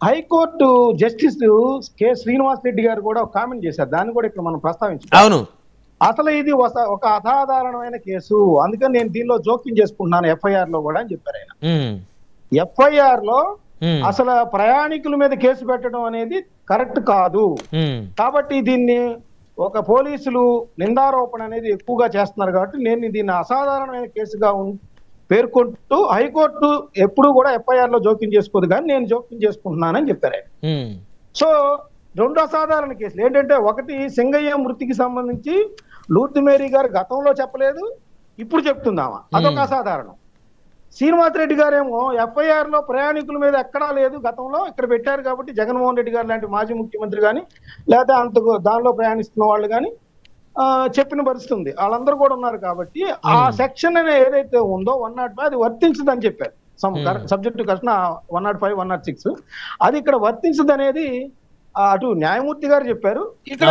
High court justice K Srinivas Reddy గారు కూడా ఒక కామెంట్ చేశారు, దాన్ని కూడా ఇక్కడ మనం ప్రస్తావించాం. అవును. అసలు ఇది ఒక అసాధారణమైన కేసు, అందుకని నేను దీనిలో జోక్యం చేసుకుంటున్నాను ఎఫ్ఐఆర్ లో కూడా అని చెప్పారు ఆయన. ఎఫ్ఐఆర్ లో అసలు ప్రయాణికుల మీద కేసు పెట్టడం అనేది కరెక్ట్ కాదు, కాబట్టి దీన్ని ఒక పోలీసులు నిందారోపణ అనేది ఎక్కువగా చేస్తున్నారు, కాబట్టి నేను దీన్ని అసాధారణమైన కేసుగా పేర్కొంటూ హైకోర్టు ఎప్పుడు కూడా ఎఫ్ఐఆర్ లో జోక్యం చేసుకోదు, కానీ నేను జోక్యం చేసుకుంటున్నానని చెప్పారు ఆయన. సో రెండు అసాధారణ కేసులు ఏంటంటే, ఒకటి సింగయ్య మృతికి సంబంధించి లూర్ది మేరీ గారు గతంలో చెప్పలేదు, ఇప్పుడు చెప్తుందామా, అదొక అసాధారణం. శ్రీనివాస్ రెడ్డి గారేమో ఎఫ్ఐఆర్ లో ప్రయాణికుల మీద ఎక్కడా లేదు, గతంలో ఇక్కడ పెట్టారు కాబట్టి జగన్మోహన్ రెడ్డి గారు లాంటి మాజీ ముఖ్యమంత్రి కానీ లేదా దానిలో ప్రయాణిస్తున్న వాళ్ళు కానీ చెప్పిన పరిస్థితి ఉంది, వాళ్ళందరూ కూడా ఉన్నారు. కాబట్టి ఆ సెక్షన్ అనేది ఏదైతే ఉందో 105 అది వర్తించదని చెప్పారు. సబ్జెక్టు కరెక్షన్ 105, 106 అది ఇక్కడ వర్తించదు అనేది అటు న్యాయమూర్తి గారు చెప్పారు, ఇక్కడ